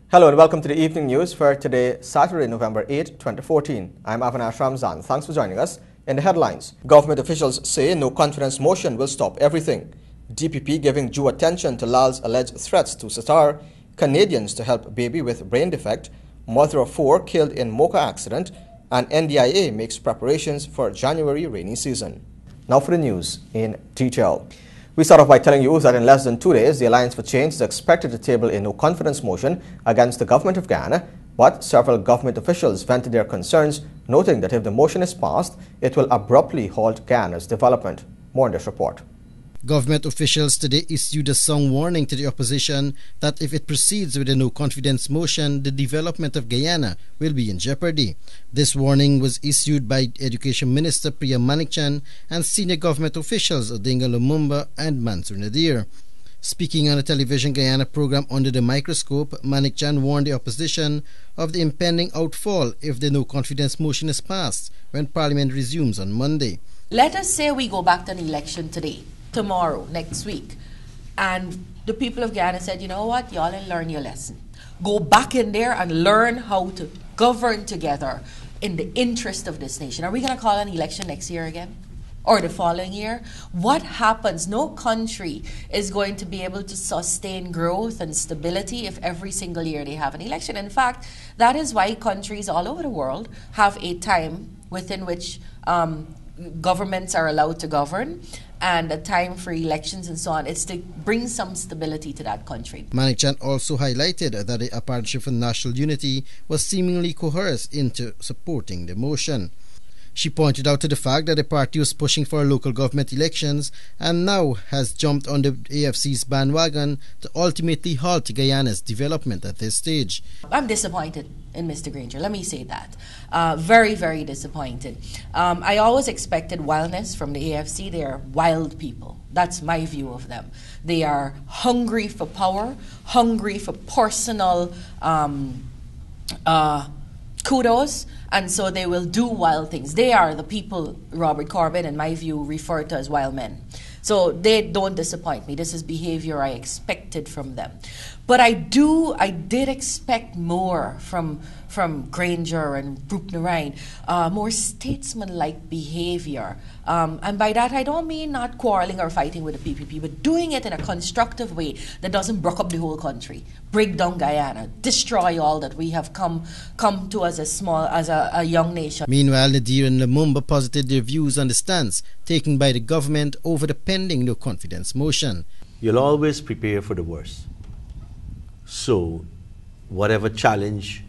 Hello and welcome to the evening news for today, Saturday, November 8, 2014. I'm Avinash Ramzan. Thanks for joining us. In the headlines, government officials say no confidence motion will stop everything. DPP giving due attention to Lal's alleged threats to Sitar. Canadians to help baby with brain defect. Mother of 4 killed in Mocha accident. And NDIA makes preparations for January rainy season. Now for the news in detail. We start off by telling you that in less than 2 days, the Alliance for Change is expected to table a no-confidence motion against the government of Guyana, but several government officials vented their concerns, noting that if the motion is passed, it will abruptly halt Guyana's development. More in this report. Government officials today issued a strong warning to the opposition that if it proceeds with a no-confidence motion, the development of Guyana will be in jeopardy. This warning was issued by Education Minister Priya Manichan and senior government officials Odinga Lumumba and Mansour Nadir. Speaking on a television Guyana program Under the Microscope, Manichan warned the opposition of the impending outfall if the no-confidence motion is passed when Parliament resumes on Monday. Let us say we go back to an election today, tomorrow, next week, and the people of Guyana said, you know what, y'all didn't learn your lesson. Go back in there and learn how to govern together in the interest of this nation. Are we going to call an election next year again? Or the following year? What happens? No country is going to be able to sustain growth and stability if every single year they have an election. In fact, that is why countries all over the world have a time within which governments are allowed to govern, and a time for elections and so on. It's to bring some stability to that country. Manichan also highlighted that the Partnership for National Unity was seemingly coerced into supporting the motion. She pointed out to the fact that the party was pushing for local government elections and now has jumped on the AFC's bandwagon to ultimately halt Guyana's development at this stage. I'm disappointed in Mr. Granger, let me say that. Very, very disappointed. I always expected wildness from the AFC. They are wild people. That's my view of them. They are hungry for power, hungry for personal kudos, and so they will do wild things. They are the people Robert Corbyn, in my view, referred to as wild men. So they don't disappoint me. This is behavior I expected from them. But I did expect more from Granger and Brooknarine, more statesman-like behavior. And by that, I don't mean not quarreling or fighting with the PPP, but doing it in a constructive way that doesn't break up the whole country, break down Guyana, destroy all that we have come to as a young nation. Meanwhile, Nadir and Lumumba posited their views on the stance taken by the government over the pending no-confidence motion. You'll always prepare for the worst. So, whatever challenge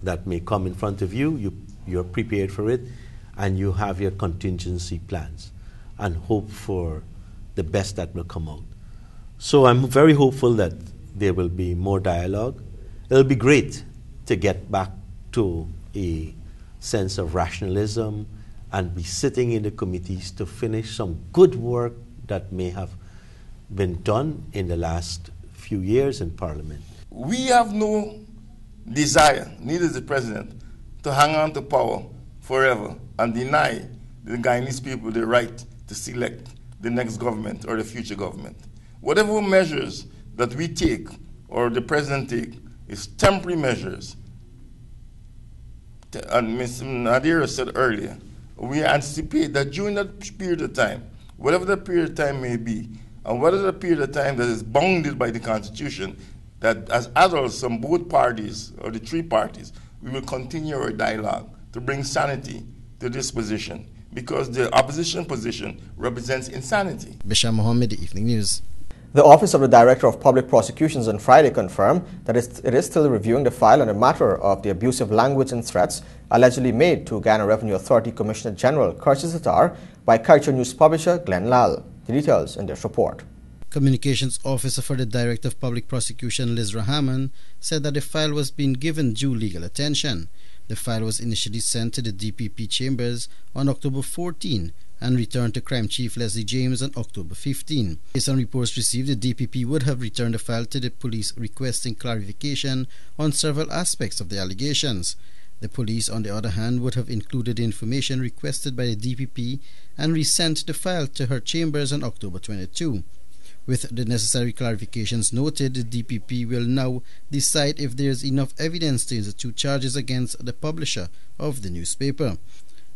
that may come in front of you, you're prepared for it, and you have your contingency plans and hope for the best that will come out. So I'm very hopeful that there will be more dialogue. It'll be great to get back to a sense of rationalism and be sitting in the committees to finish some good work that may have been done in the last few years in Parliament. We have no desire, neither the president, to hang on to power forever and deny the Guyanese people the right to select the next government or the future government. Whatever measures that we take or the president take is temporary measures. And Ms. Nadir said earlier, we anticipate that during that period of time, whatever the period of time may be, and whatever the period of time that is bounded by the Constitution, that as adults from both parties, or the three parties, we will continue our dialogue to bring sanity to this position, because the opposition position represents insanity. Bisham Mohammed, The Evening News. The Office of the Director of Public Prosecutions on Friday confirmed that it is still reviewing the file on the matter of the abusive language and threats allegedly made to Guyana Revenue Authority Commissioner General Curtis Sitar by Culture News publisher Glenn Lal. The details in this report. Communications Officer for the Director of Public Prosecution, Liz Rahaman, said that the file was being given due legal attention. The file was initially sent to the DPP chambers on October 14 and returned to Crime Chief Leslie James on October 15. Based on reports received, the DPP would have returned the file to the police requesting clarification on several aspects of the allegations. The police, on the other hand, would have included the information requested by the DPP and resent the file to her chambers on October 22. With the necessary clarifications noted, the DPP will now decide if there is enough evidence to institute charges against the publisher of the newspaper.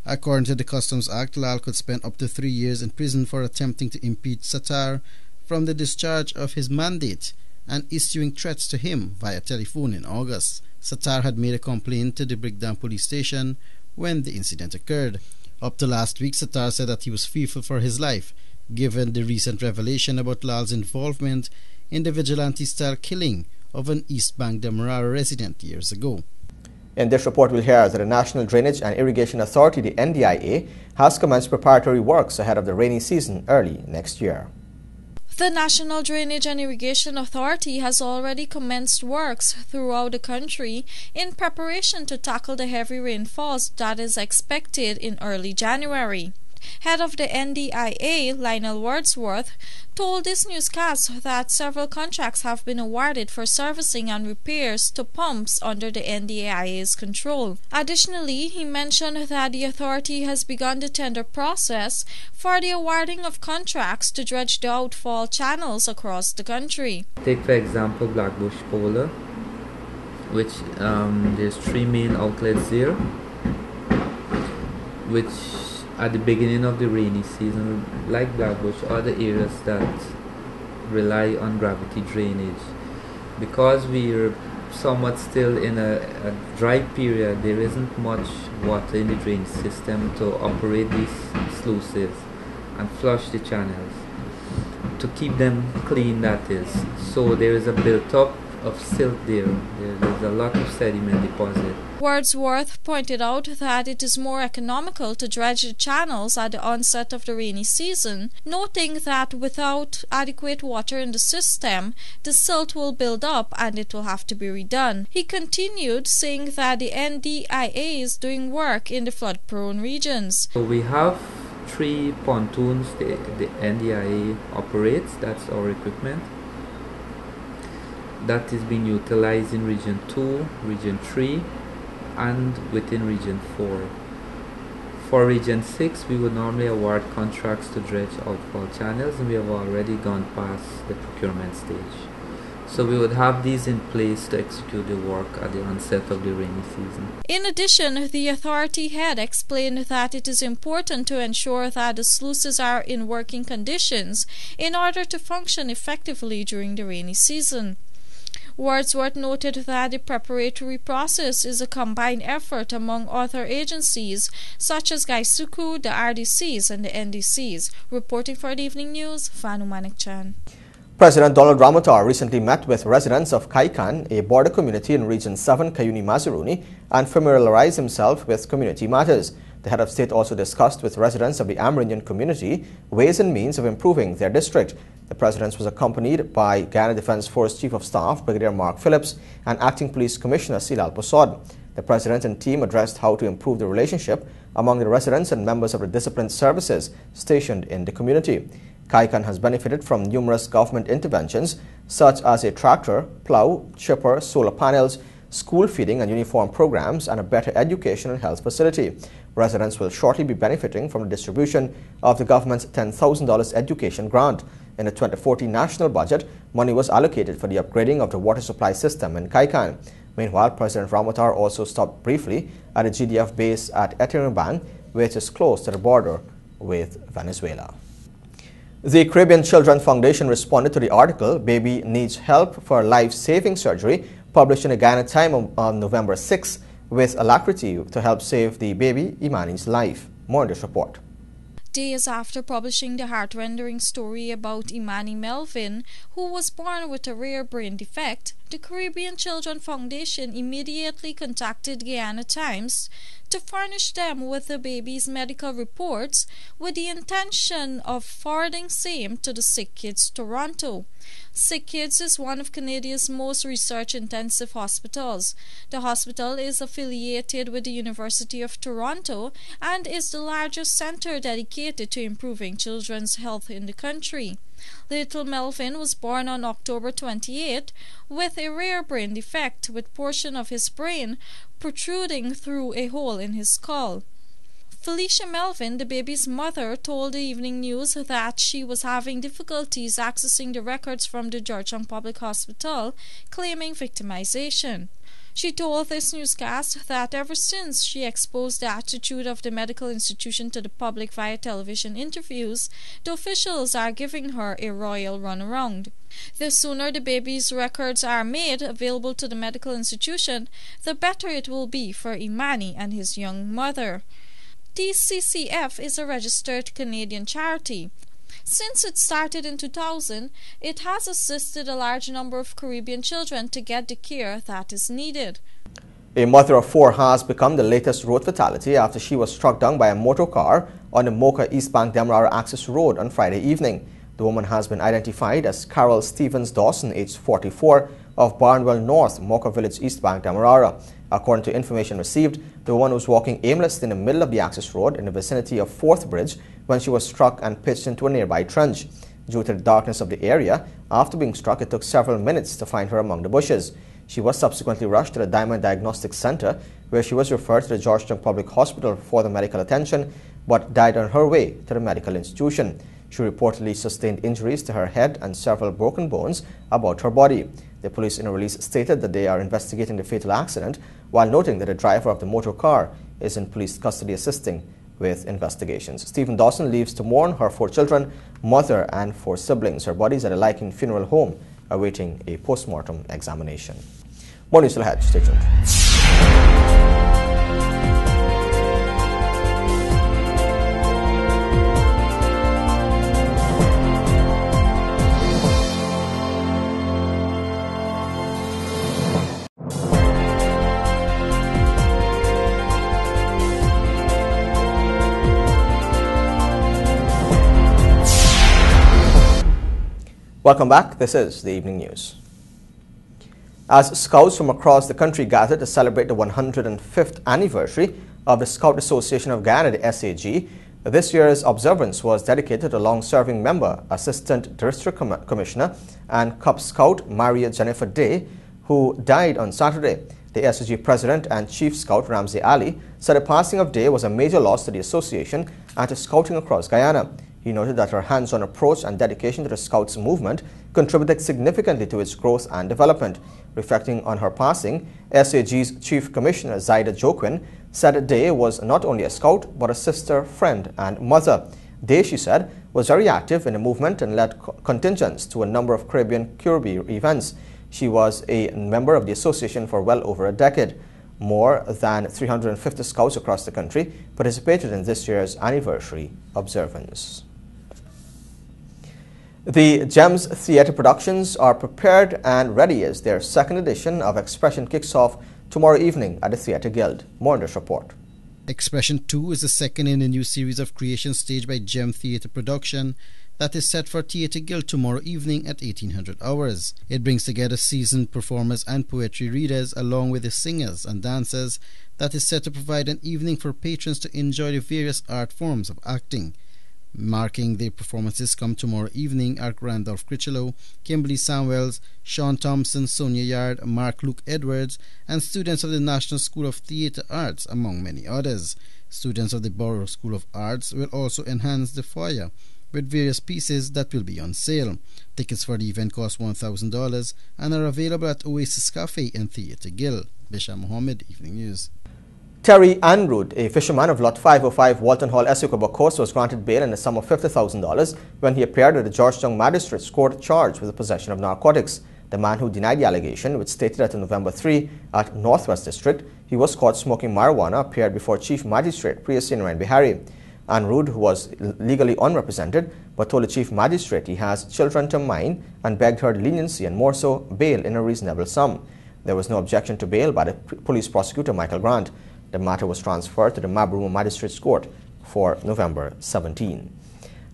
According to the Customs Act, Lal could spend up to 3 years in prison for attempting to impede Sattar from the discharge of his mandate and issuing threats to him via telephone in August. Sattar had made a complaint to the Brigdam police station when the incident occurred. Up to last week, Sattar said that he was fearful for his life, given the recent revelation about Lal's involvement in the vigilante-style killing of an East Bank Demerara resident years ago. In this report, we'll hear that the National Drainage and Irrigation Authority, the NDIA, has commenced preparatory works ahead of the rainy season early next year. The National Drainage and Irrigation Authority has already commenced works throughout the country in preparation to tackle the heavy rainfalls that is expected in early January. Head of the NDIA, Lionel Wordsworth, told this newscast that several contracts have been awarded for servicing and repairs to pumps under the NDIA's control. Additionally, he mentioned that the authority has begun the tender process for the awarding of contracts to dredge the outfall channels across the country. Take for example Blackbush Polar, which there's 3 main outlets there, which at the beginning of the rainy season, like Blackbush, are the areas that rely on gravity drainage. Because we're somewhat still in a dry period, there isn't much water in the drainage system to operate these sluices and flush the channels, to keep them clean, that is. So there is a built-up of silt there. There's a lot of sediment deposit. Wordsworth pointed out that it is more economical to dredge the channels at the onset of the rainy season, noting that without adequate water in the system, the silt will build up and it will have to be redone. He continued, saying that the NDIA is doing work in the flood-prone regions. So we have 3 pontoons the NDIA operates, that's our equipment. That is being utilized in Region 2, Region 3, and within Region 4. For Region 6, we would normally award contracts to dredge outfall channels, and we have already gone past the procurement stage. So we would have these in place to execute the work at the onset of the rainy season. In addition, the authority head explained that it is important to ensure that the sluices are in working conditions in order to function effectively during the rainy season. Wordsworth noted that the preparatory process is a combined effort among other agencies such as Gaisuku, the RDCs and the NDCs. Reporting for the Evening News, Fanu Manik-chan. President Donald Ramotar recently met with residents of Kaikan, a border community in Region 7, Kayuni Mazaruni, and familiarized himself with community matters. The head of state also discussed with residents of the Amerindian community ways and means of improving their district. The president was accompanied by Guyana Defence Force Chief of Staff Brigadier Mark Phillips and Acting Police Commissioner Silal Posod. The president and team addressed how to improve the relationship among the residents and members of the disciplined services stationed in the community. Kaikan has benefited from numerous government interventions such as a tractor, plow, chipper, solar panels, school feeding and uniform programs, and a better education and health facility. Residents will shortly be benefiting from the distribution of the government's $10,000 education grant. In the 2014 national budget, money was allocated for the upgrading of the water supply system in Kaikan. Meanwhile, President Ramotar also stopped briefly at a GDF base at Etirimban, which is close to the border with Venezuela. The Caribbean Children Foundation responded to the article, Baby Needs Help for Life-Saving Surgery, published in the Guyana Time on November 6, with alacrity to help save the baby Imani's life. More in this report. Days after publishing the heart-rending story about Imani Melvin, who was born with a rare brain defect, the Caribbean Children Foundation immediately contacted Guyana Times to furnish them with the baby's medical reports with the intention of forwarding same to the Sick Kids Toronto. Sick Kids is one of Canada's most research-intensive hospitals. The hospital is affiliated with the University of Toronto and is the largest center dedicated to improving children's health in the country. Little Melvin was born on October 28 with a rare brain defect, with portion of his brain protruding through a hole in his skull. Felicia Melvin, the baby's mother, told the Evening News that she was having difficulties accessing the records from the Georgetown Public Hospital, claiming victimization. She told this newscast that ever since she exposed the attitude of the medical institution to the public via television interviews, the officials are giving her a royal runaround. The sooner the baby's records are made available to the medical institution, the better it will be for Imani and his young mother. TCCF is a registered Canadian charity. Since it started in 2000, it has assisted a large number of Caribbean children to get the care that is needed. A mother of 4 has become the latest road fatality after she was struck down by a motor car on the Mocha East Bank Demerara Access Road on Friday evening. The woman has been identified as Carol Stevens Dawson, aged 44, of Barnwell North, Mocha Village, East Bank, Demerara. According to information received, the woman was walking aimlessly in the middle of the access road in the vicinity of 4th Bridge when she was struck and pitched into a nearby trench. Due to the darkness of the area, after being struck, it took several minutes to find her among the bushes. She was subsequently rushed to the Diamond Diagnostic Center, where she was referred to the Georgetown Public Hospital for the medical attention, but died on her way to the medical institution. She reportedly sustained injuries to her head and several broken bones about her body. The police in a release stated that they are investigating the fatal accident, while noting that the driver of the motor car is in police custody assisting with investigations. Stephen Dawson leaves to mourn her 4 children, mother and 4 siblings. Her body is at a Lichen Funeral Home awaiting a post-mortem examination. More news ahead. Stay tuned. Welcome back. This is the Evening News. As scouts from across the country gathered to celebrate the 105th anniversary of the Scout Association of Guyana, the SAG, this year's observance was dedicated to long-serving member, Assistant District Commissioner and Cub Scout Maria Jennifer Day, who died on Saturday. The SAG President and Chief Scout Ramsey Ali said the passing of Day was a major loss to the association and to scouting across Guyana. He noted that her hands-on approach and dedication to the Scouts movement contributed significantly to its growth and development. Reflecting on her passing, SAG's Chief Commissioner Zaida Joquin said Day was not only a Scout but a sister, friend and mother. Day, she said, was very active in the movement and led contingents to a number of Caribbean Kirby events. She was a member of the association for well over a decade. More than 350 Scouts across the country participated in this year's anniversary observance. The GEMS Theatre productions are prepared and ready as their second edition of Expression kicks off tomorrow evening at the Theatre Guild. More in this report. Expression 2 is the second in a new series of creations staged by GEM Theatre Production that is set for Theatre Guild tomorrow evening at 1800 hours. It brings together seasoned performers and poetry readers along with the singers and dancers that is set to provide an evening for patrons to enjoy the various art forms of acting. Marking the performances come tomorrow evening are Randolph Critchlow, Kimberly Samuels, Sean Thompson, Sonia Yard, Mark Luke Edwards, and students of the National School of Theatre Arts, among many others. Students of the Borough School of Arts will also enhance the foyer with various pieces that will be on sale. Tickets for the event cost $1,000 and are available at Oasis Cafe and Theatre Guild. Bisha Mohammed, Evening News. Terry Anrud, a fisherman of Lot 505 Walton Hall, Essequibo Coast, was granted bail in the sum of $50,000 when he appeared at the Georgetown Magistrates Court charged with the possession of narcotics. The man who denied the allegation, which stated that on November 3 at Northwest District, he was caught smoking marijuana, appeared before Chief Magistrate Priyasin Ren Bihari. Anrud, who was legally unrepresented, but told the Chief Magistrate he has children to mind and begged her leniency and more so bail in a reasonable sum. There was no objection to bail by the police prosecutor Michael Grant. The matter was transferred to the Mabruma Magistrates Court for November 17.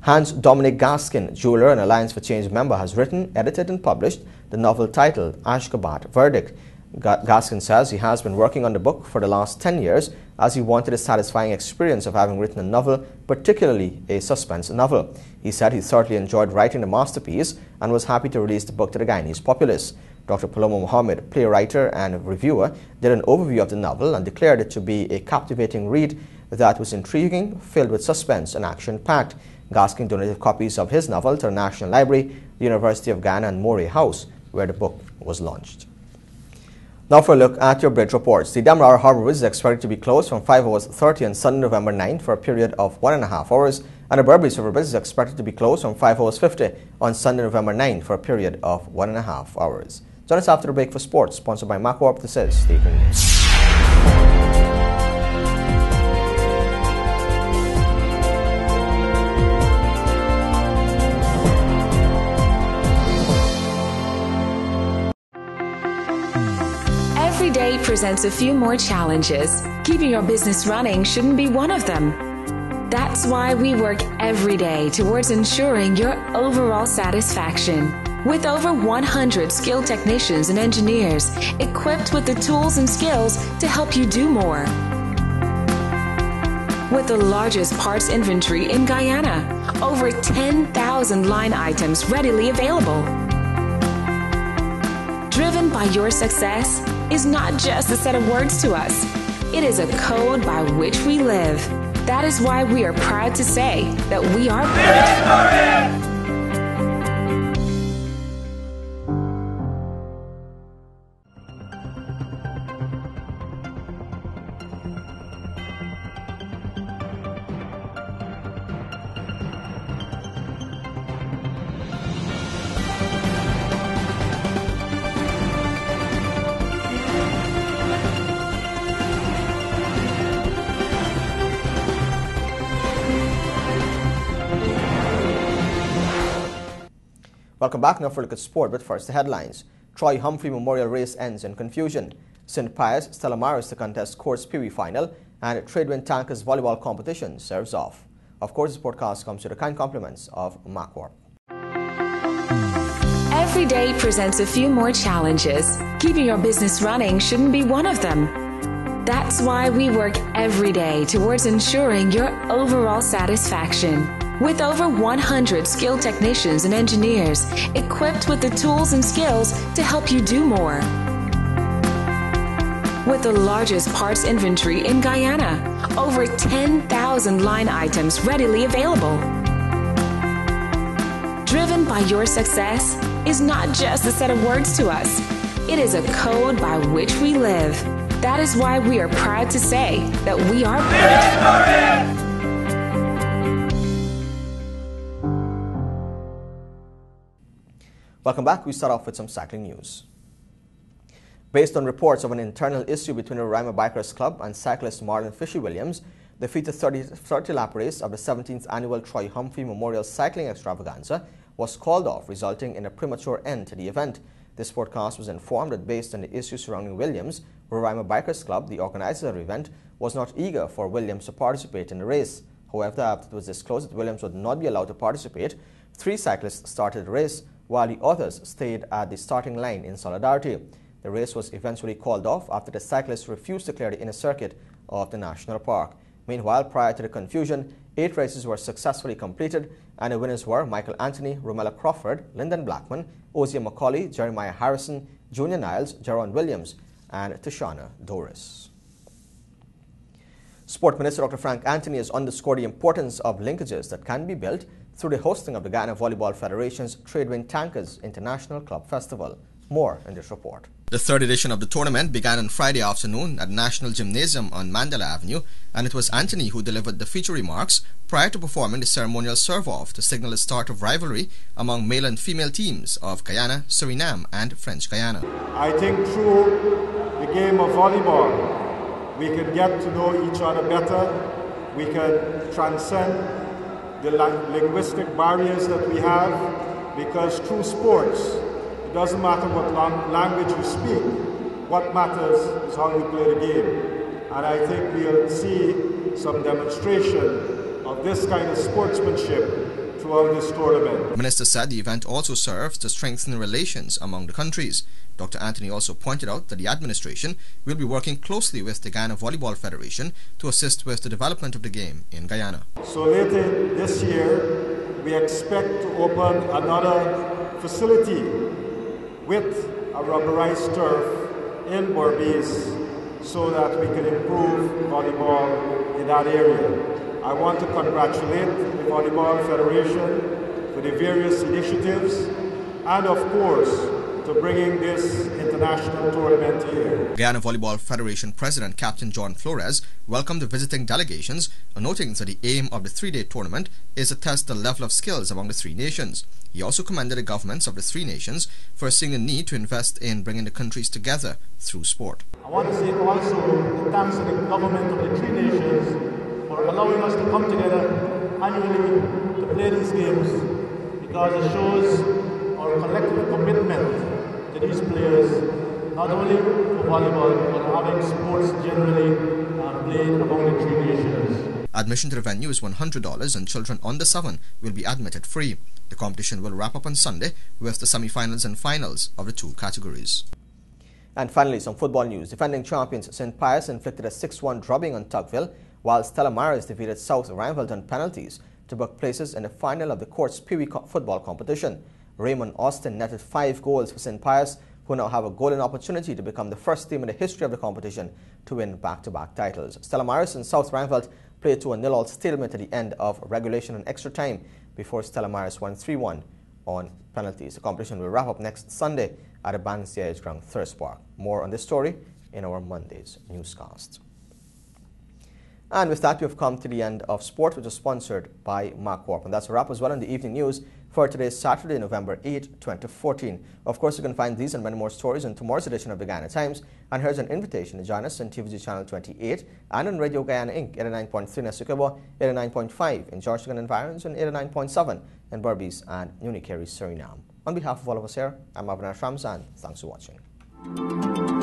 Hans Dominic Gaskin, jeweler and Alliance for Change member, has written, edited and published the novel titled Ashgabat Verdict. Gaskin says he has been working on the book for the last 10 years as he wanted a satisfying experience of having written a novel, particularly a suspense novel. He said he thoroughly enjoyed writing the masterpiece and was happy to release the book to the Guyanese populace. Dr. Paloma Mohammed, playwright and reviewer, did an overview of the novel and declared it to be a captivating read that was intriguing, filled with suspense and action-packed. Gaskin donated copies of his novel to the National Library, the University of Ghana and Moray House, where the book was launched. Now for a look at your bridge reports. The Demerara Harbour Bridge is expected to be closed from 5 hours 30 on Sunday, November 9 for a period of 1.5 hours, and the Berbice River Bridge is expected to be closed from 5 hours 50 on Sunday, November 9 for a period of 1.5 hours. Join us after the break for sports, sponsored by MacCorp. This is the Evening News. Every day presents a few more challenges. Keeping your business running shouldn't be one of them. That's why we work every day towards ensuring your overall satisfaction. With over 100 skilled technicians and engineers equipped with the tools and skills to help you do more. With the largest parts inventory in Guyana, over 10,000 line items readily available. Driven by your success is not just a set of words to us. It is a code by which we live. That is why we are proud to say that we are Victory! Welcome back. Now for a look at sport, but first the headlines. Troy Humphrey Memorial Race ends in confusion. St. Pius Stella Maris to contest Courts Pee-wee final, and Tradewind Tankers volleyball competition serves off. Of course, this podcast comes to the kind compliments of MacCorp. Every day presents a few more challenges. Keeping your business running shouldn't be one of them. That's why we work every day towards ensuring your overall satisfaction. With over 100 skilled technicians and engineers equipped with the tools and skills to help you do more. With the largest parts inventory in Guyana, over 10,000 line items readily available. Driven by your success is not just a set of words to us. It is a code by which we live. That is why we are proud to say that we are Victory! Welcome back. We start off with some cycling news. Based on reports of an internal issue between the Roraima Bikers Club and cyclist Marlon Fishy Williams, the feature 30-lap race of the 17th annual Troy Humphrey Memorial Cycling Extravaganza was called off, resulting in a premature end to the event. This broadcast was informed that based on the issue surrounding Williams, Roraima Bikers Club, the organizer of the event, was not eager for Williams to participate in the race. However, after it was disclosed that Williams would not be allowed to participate, 3 cyclists started the race, while the others stayed at the starting line in solidarity. The race was eventually called off after the cyclists refused to clear the inner circuit of the national park. Meanwhile, prior to the confusion, 8 races were successfully completed, and the winners were Michael Anthony, Romella Crawford, Lyndon Blackman, Ozia McCauley, Jeremiah Harrison, Junior Niles, Jaron Williams, and Tashana Doris. Sport Minister Dr. Frank Anthony has underscored the importance of linkages that can be built through the hosting of the Guyana Volleyball Federation's Tradewind Tankers International Club Festival. More in this report. The third edition of the tournament began on Friday afternoon at National Gymnasium on Mandela Avenue, and it was Anthony who delivered the feature remarks prior to performing the ceremonial serve-off to signal the start of rivalry among male and female teams of Guyana, Suriname, and French Guyana. I think through the game of volleyball, we can get to know each other better. We can transcend the linguistic barriers that we have, because through sports, it doesn't matter what language you speak. What matters is how you play the game. And I think we'll see some demonstration of this kind of sportsmanship throughout this tournament. The minister said the event also serves to strengthen relations among the countries. Dr. Anthony also pointed out that the administration will be working closely with the Guyana Volleyball Federation to assist with the development of the game in Guyana. So later this year, we expect to open another facility with a rubberized turf in Berbice so that we can improve volleyball in that area. I want to congratulate the Volleyball Federation for the various initiatives and, of course, to bringing this international tournament here. Guyana Volleyball Federation President Captain John Flores welcomed the visiting delegations, noting that the aim of the three-day tournament is to test the level of skills among the three nations. He also commended the governments of the three nations for seeing the need to invest in bringing the countries together through sport. I want to say also thanks to the government of the three nations for allowing us to come together annually to play these games, because it shows our collective commitment to these players, not only for volleyball, but having sports generally played among the three nations. Admission to the venue is $100 and children under 7 will be admitted free. The competition will wrap up on Sunday with the semi-finals and finals of the two categories. And finally, some football news. Defending champions St. Pius inflicted a 6-1 drubbing on Tugville, while Stella Maris defeated South Rhinefeldt on penalties to book places in the final of the court's Pee Wee football competition. Raymond Austin netted 5 goals for St. Pius, who now have a golden opportunity to become the first team in the history of the competition to win back-to-back titles. Stella Maris and South Rhinefeldt played to a 0-0 stalemate at the end of regulation and extra time before Stella Maris won 3-1 on penalties. The competition will wrap up next Sunday at the Bansiage Ground, Thirst Park. More on this story in our Monday's newscast. And with that, we have come to the end of sport, which is sponsored by MacCorp. And that's a wrap as well on the evening news for today's Saturday, November 8, 2014. Of course, you can find these and many more stories in tomorrow's edition of the Guyana Times. And here's an invitation to join us on TVG Channel 28 and on Radio Guyana Inc. 89.3 in Essequibo, 89.5 in Georgetown Environs, and 89.7 in Berbice and Unicary, Suriname. On behalf of all of us here, I'm Avinash Ramzan. Thanks for watching.